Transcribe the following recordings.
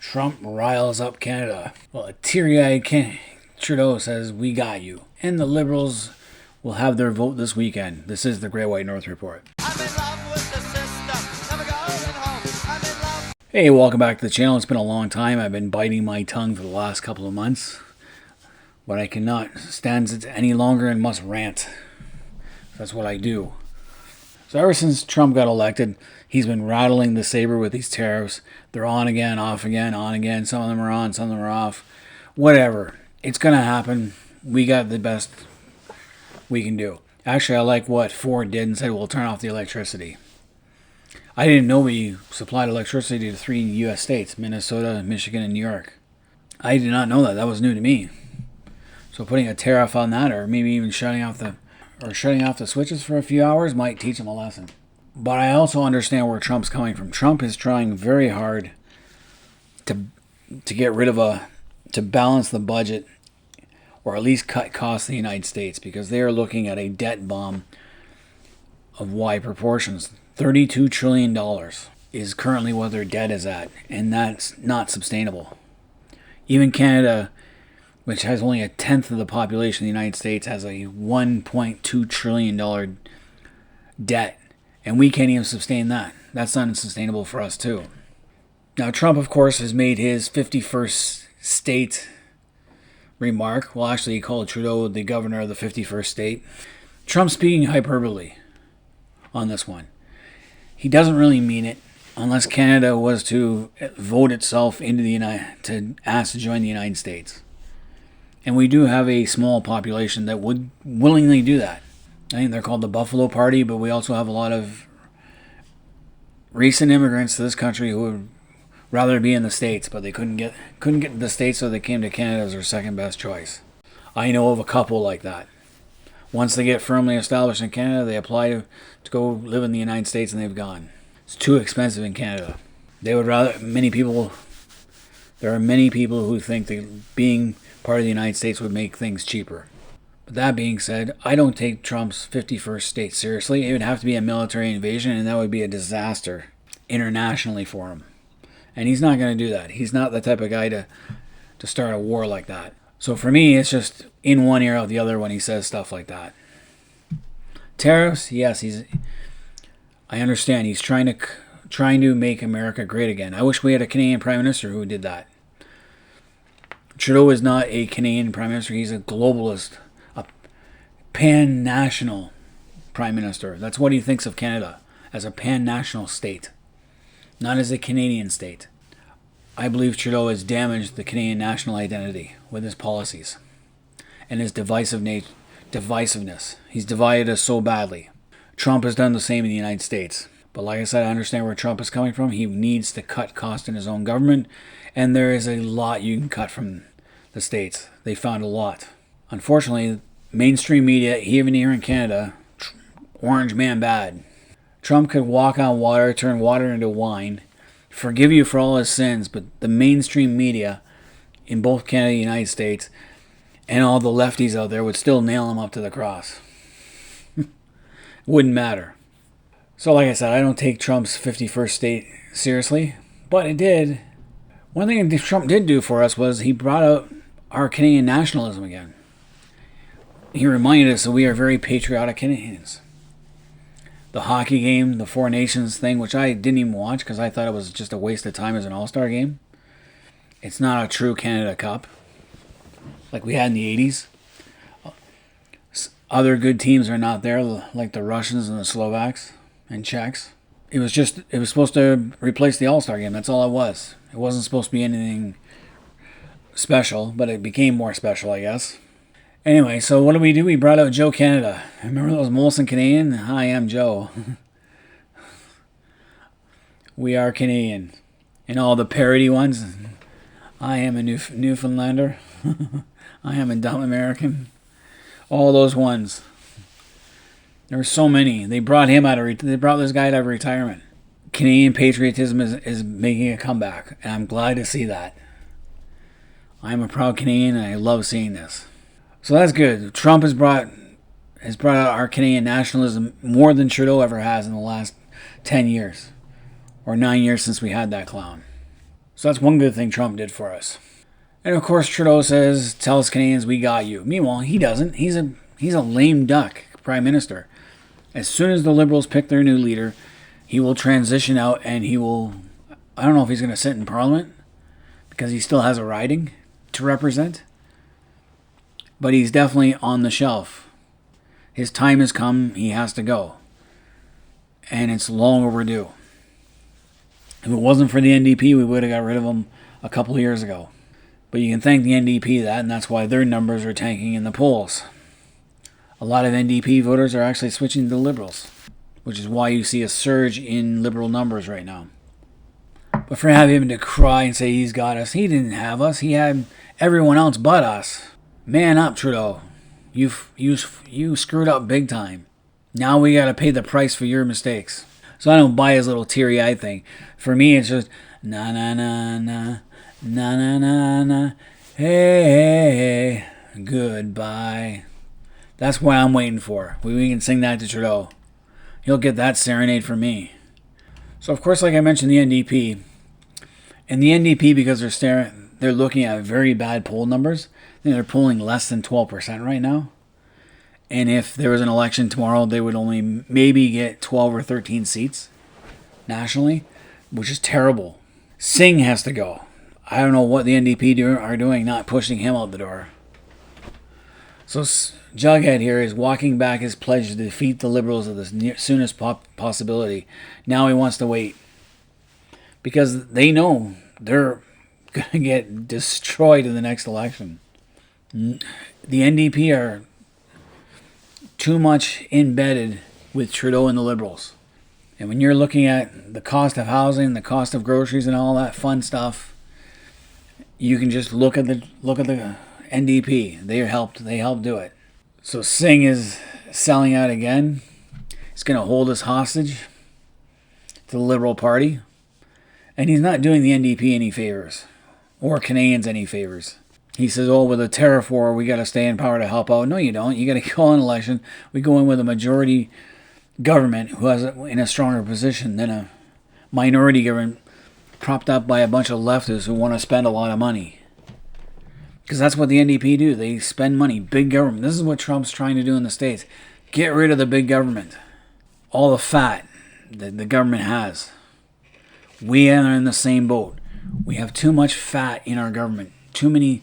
Trump riles up Canada. Well, a teary-eyed Trudeau says, "We got you." And the Liberals will have their vote this weekend. This is the Great White North Report. I'm in love with the system. Never going home. I'm in love. Hey, welcome back to the channel. It's been a long time. I've been biting my tongue for the last couple of months. But I cannot stand it any longer and must rant. That's what I do. So ever since Trump got elected, he's been rattling the saber with these tariffs. They're on again, off again, on again. Some of them are on, some of them are off. Whatever. It's going to happen. We got the best we can do. Actually, I like what Ford did and said, we'll turn off the electricity. I didn't know we supplied electricity to 3 U.S. states, Minnesota, Michigan, and New York. I did not know that. That was new to me. So putting a tariff on that, or maybe even shutting off the switches for a few hours might teach them a lesson. But I also understand where Trump's coming from. Trump is trying very hard to get rid of to balance the budget, or at least cut costs in the United States, because they are looking at a debt bomb of wide proportions. $32 trillion is currently what their debt is at, and that's not sustainable. Even Canada, which has only a tenth of the population of the United States, has a $1.2 trillion debt. And we can't even sustain that. That's not sustainable for us, too. Now, Trump, of course, has made his 51st state remark. Well, actually, he called Trudeau the governor of the 51st state. Trump's speaking hyperbole on this one. He doesn't really mean it unless Canada was to vote itself into to ask to join the United States. And we do have a small population that would willingly do that. I think they're called the Buffalo Party, but we also have a lot of recent immigrants to this country who would rather be in the States, but they couldn't get to the States, so they came to Canada as their second best choice. I know of a couple like that. Once they get firmly established in Canada, they apply to go live in the United States, and they've gone. It's too expensive in Canada. There are many people who think that being part of the United States would make things cheaper. But that being said, I don't take Trump's 51st state seriously. It would have to be a military invasion, and that would be a disaster internationally for him. And he's not going to do that. He's not the type of guy to start a war like that. So for me, it's just in one ear out the other when he says stuff like that. Tariffs, yes, I understand. He's trying to make America great again. I wish we had a Canadian Prime Minister who did that. Trudeau is not a Canadian Prime Minister. He's a globalist, a pan-national Prime Minister. That's what he thinks of Canada, as a pan-national state, not as a Canadian state. I believe Trudeau has damaged the Canadian national identity with his policies and his divisiveness. He's divided us so badly. Trump has done the same in the United States. But like I said, I understand where Trump is coming from. He needs to cut costs in his own government, and there is a lot you can cut from the States. They found a lot. Unfortunately, mainstream media, even here in Canada, orange man bad. Trump could walk on water, turn water into wine, forgive you for all his sins, but the mainstream media in both Canada and the United States and all the lefties out there would still nail him up to the cross. Wouldn't matter. So like I said, I don't take Trump's 51st state seriously, but it did. One thing Trump did do for us was he brought out our Canadian nationalism again. He reminded us that we are very patriotic Canadians. The hockey game, the Four Nations thing, which I didn't even watch because I thought it was just a waste of time as an all-star game. It's not a true Canada Cup like we had in the 80s. Other good teams are not there, like the Russians and the Slovaks and Czechs. It was supposed to replace the all-star game. That's all it was. It wasn't supposed to be anything special, but it became more special, I guess. Anyway, so what do? We brought out Joe Canada. Remember those Molson Canadian? Hi, I'm Joe. We are Canadian. And all the parody ones. I am a Newfoundlander. I am a dumb American. All those ones. There were so many. They brought this guy out of retirement. Canadian patriotism is making a comeback, and I'm glad to see that. I'm a proud Canadian, and I love seeing this. So that's good. Trump has brought out our Canadian nationalism more than Trudeau ever has in the last 10 years, or 9 years since we had that clown. So that's one good thing Trump did for us. And of course Trudeau says, tells Canadians we got you. Meanwhile, he doesn't. He's a lame duck prime minister. As soon as the Liberals pick their new leader, he will transition out and he will, I don't know if he's going to sit in Parliament because he still has a riding to represent. But he's definitely on the shelf. His time has come. He has to go. And it's long overdue. If it wasn't for the NDP, we would have got rid of him a couple of years ago. But you can thank the NDP that, and that's why their numbers are tanking in the polls. A lot of NDP voters are actually switching to the Liberals, which is why you see a surge in Liberal numbers right now. But for having to cry and say he's got us, he didn't have us. He had everyone else but us. Man up, Trudeau. You screwed up big time. Now we got to pay the price for your mistakes. So I don't buy his little teary-eyed thing. For me, it's just na na na na na na na na. Hey, goodbye. That's what I'm waiting for. We can sing that to Trudeau. He'll get that serenade from me. So of course, like I mentioned, the NDP. And the NDP, because they're looking at very bad poll numbers. I think they're polling less than 12% right now. And if there was an election tomorrow, they would only maybe get 12 or 13 seats nationally, which is terrible. Singh has to go. I don't know what the NDP are doing, not pushing him out the door. So Jughead here is walking back his pledge to defeat the Liberals at the soonest possibility. Now he wants to wait. Because they know they're going to get destroyed in the next election. The NDP are too much embedded with Trudeau and the Liberals. And when you're looking at the cost of housing, the cost of groceries and all that fun stuff, you can just look at the NDP. They helped do it. So Singh is selling out again. He's going to hold us hostage to the Liberal Party. And he's not doing the NDP any favors or Canadians any favors. He says, oh, with a tariff war, we got to stay in power to help out. No, you don't. You got to call an election. We go in with a majority government who is in a stronger position than a minority government propped up by a bunch of leftists who want to spend a lot of money. Because that's what the NDP do. They spend money. Big government. This is what Trump's trying to do in the States. Get rid of the big government. All the fat that the government has. We are in the same boat. We have too much fat in our government. Too many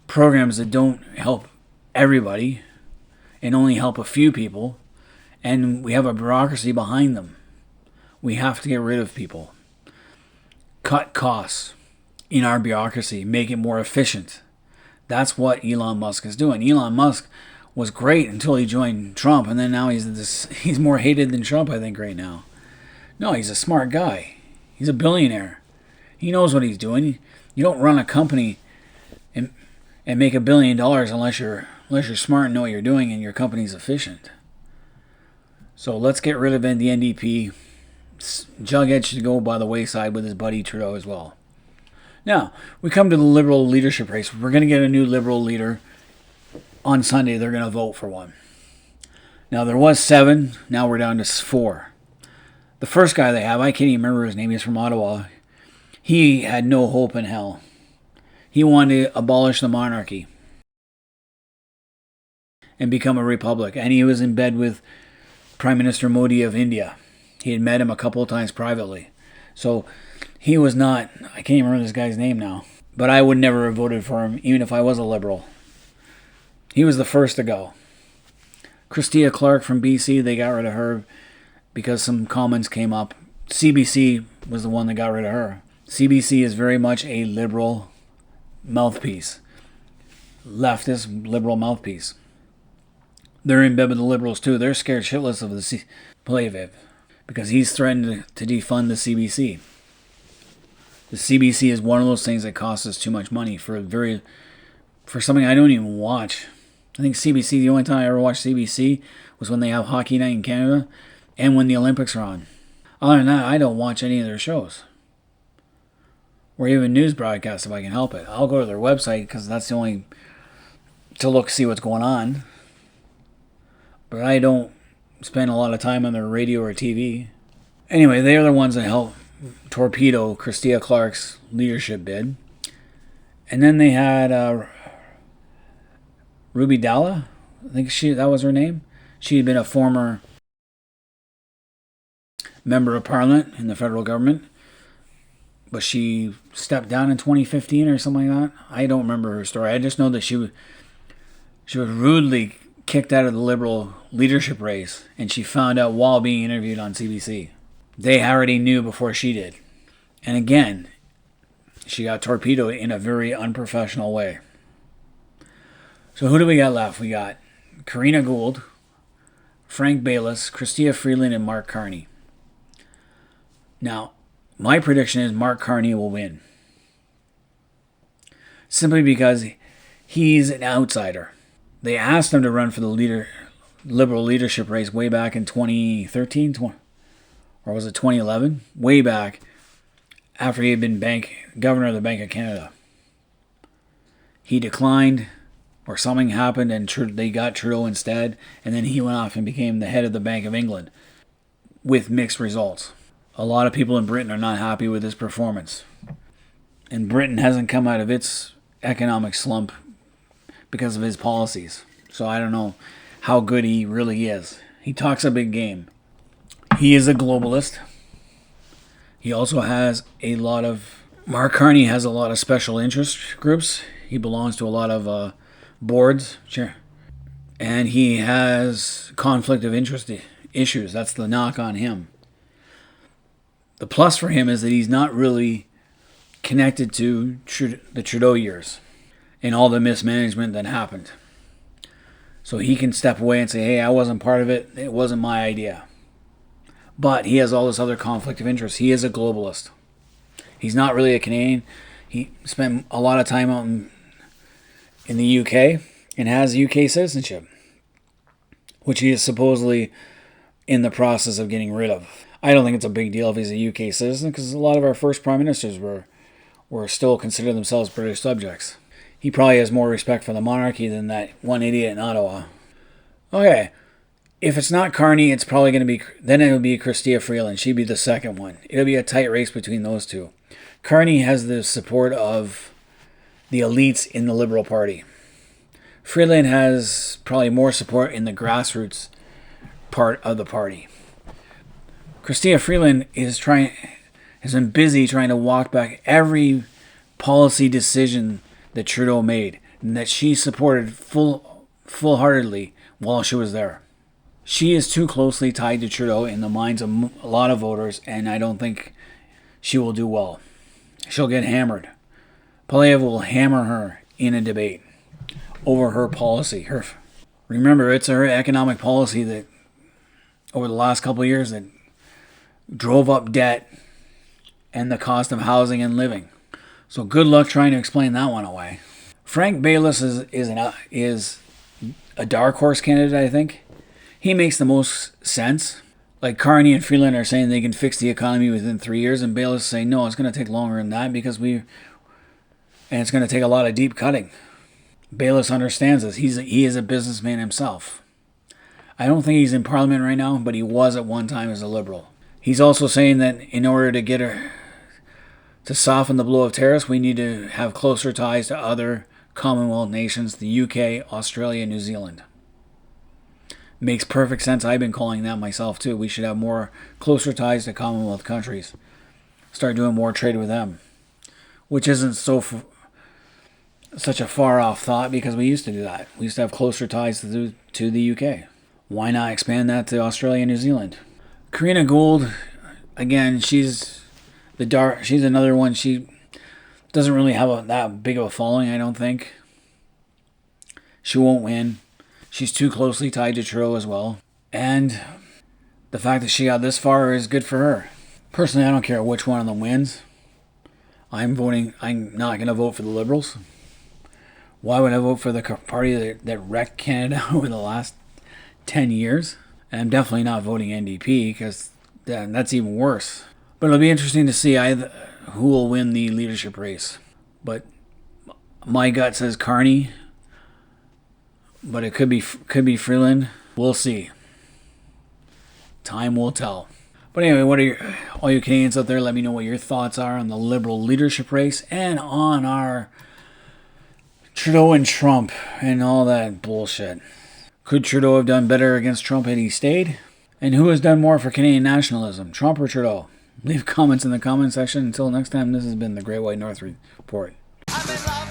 programs that don't help everybody and only help a few people. And we have a bureaucracy behind them. We have to get rid of people. Cut costs in our bureaucracy. Make it more efficient. That's what Elon Musk is doing. Elon Musk was great until he joined Trump, and then now he's more hated than Trump, I think, right now. No, he's a smart guy. He's a billionaire. He knows what he's doing. You don't run a company and make $1 billion unless you're smart and know what you're doing and your company's efficient. So let's get rid of the NDP. Jughead should go by the wayside with his buddy Trudeau as well. Now, we come to the Liberal leadership race. We're going to get a new Liberal leader. On Sunday, they're going to vote for one. Now, there was 7. Now we're down to 4. The first guy they have, I can't even remember his name. He's from Ottawa. He had no hope in hell. He wanted to abolish the monarchy and become a republic. And he was in bed with Prime Minister Modi of India. He had met him a couple of times privately. So he was not, I can't even remember this guy's name now, but I would never have voted for him, even if I was a Liberal. He was the first to go. Christia Clark from BC, they got rid of her because some comments came up. CBC was the one that got rid of her. CBC is very much a Liberal mouthpiece. Leftist Liberal mouthpiece. They're in bed with the Liberals too. They're scared shitless of the Plaviev because he's threatened to defund the CBC. The CBC is one of those things that costs us too much money for something I don't even watch. I think CBC, the only time I ever watched CBC was when they have Hockey Night in Canada and when the Olympics are on. Other than that, I don't watch any of their shows. Or even news broadcasts if I can help it. I'll go to their website because that's the only to see what's going on. But I don't spend a lot of time on their radio or TV. Anyway, they are the ones that help torpedo Christia Clark's leadership bid. And then they had Ruby Dalla. I think that was her name. She had been a former member of parliament in the federal government, but she stepped down in 2015 or something like that. I don't remember her story. I just know that she was rudely kicked out of the Liberal leadership race, and she found out while being interviewed on CBC. They already knew before she did. And again, she got torpedoed in a very unprofessional way. So who do we got left? We got Karina Gould, Frank Baylis, Chrystia Freeland, and Mark Carney. Now, my prediction is Mark Carney will win. Simply because he's an outsider. They asked him to run for the Liberal leadership race way back in 2013, or was it 2011? Way back after he had been governor of the Bank of Canada. He declined, or something happened, and they got Trudeau instead, and then he went off and became the head of the Bank of England with mixed results. A lot of people in Britain are not happy with his performance. And Britain hasn't come out of its economic slump because of his policies. So I don't know how good he really is. He talks a big game. He is a globalist. He also has Mark Carney has a lot of special interest groups. He belongs to a lot of boards. Sure. And he has conflict of interest issues. That's the knock on him. The plus for him is that he's not really connected to the Trudeau years and all the mismanagement that happened. So he can step away and say, hey, I wasn't part of it. It wasn't my idea. But he has all this other conflict of interest. He is a globalist. He's not really a Canadian. He spent a lot of time out in the UK and has UK citizenship, which he is supposedly in the process of getting rid of. I don't think it's a big deal if he's a UK citizen, because a lot of our first prime ministers were still consider themselves British subjects. He probably has more respect for the monarchy than that one idiot in Ottawa. Okay, if it's not Carney, it's probably going to be, then it'll be Chrystia Freeland. She'd be the second one. It'll be a tight race between those two. Carney has the support of the elites in the Liberal Party. Freeland has probably more support in the grassroots part of the party. Chrystia Freeland has been busy trying to walk back every policy decision that Trudeau made and that she supported full-heartedly while she was there. She is too closely tied to Trudeau in the minds of a lot of voters, and I don't think she will do well. She'll get hammered. Poilievre will hammer her in a debate over her policy. Remember, it's her economic policy that over the last couple of years that drove up debt and the cost of housing and living. So good luck trying to explain that one away. Frank Baylis is a dark horse candidate, I think. He makes the most sense. Like Carney and Freeland are saying they can fix the economy within 3 years, and Baylis is saying no, it's going to take longer than that because and it's going to take a lot of deep cutting. Baylis understands this. He is a businessman himself. I don't think he's in Parliament right now, but he was at one time as a Liberal. He's also saying that in order to get her to soften the blow of tariffs, we need to have closer ties to other Commonwealth nations, the UK, Australia, New Zealand. Makes perfect sense. I've been calling that myself too. We should have more closer ties to Commonwealth countries. Start doing more trade with them, which isn't such a far off thought because we used to do that. We used to have closer ties to the UK. Why not expand that to Australia and New Zealand? Karina Gould, again, she's another one. She doesn't really have that big of a following, I don't think. She won't win. She's too closely tied to Trudeau as well. And the fact that she got this far is good for her. Personally, I don't care which one of them wins. I'm not going to vote for the Liberals. Why would I vote for the party that wrecked Canada over the last 10 years? And I'm definitely not voting NDP because that's even worse. But it'll be interesting to see who will win the leadership race. But my gut says Carney, but it could be Freeland. We'll see. Time will tell. But anyway, all you Canadians out there, let me know what your thoughts are on the Liberal leadership race and on our Trudeau and Trump and all that bullshit. Could Trudeau have done better against Trump had he stayed? And who has done more for Canadian nationalism, Trump or Trudeau? Leave comments in the comment section. Until next time, this has been the Great White North Report. I'm in love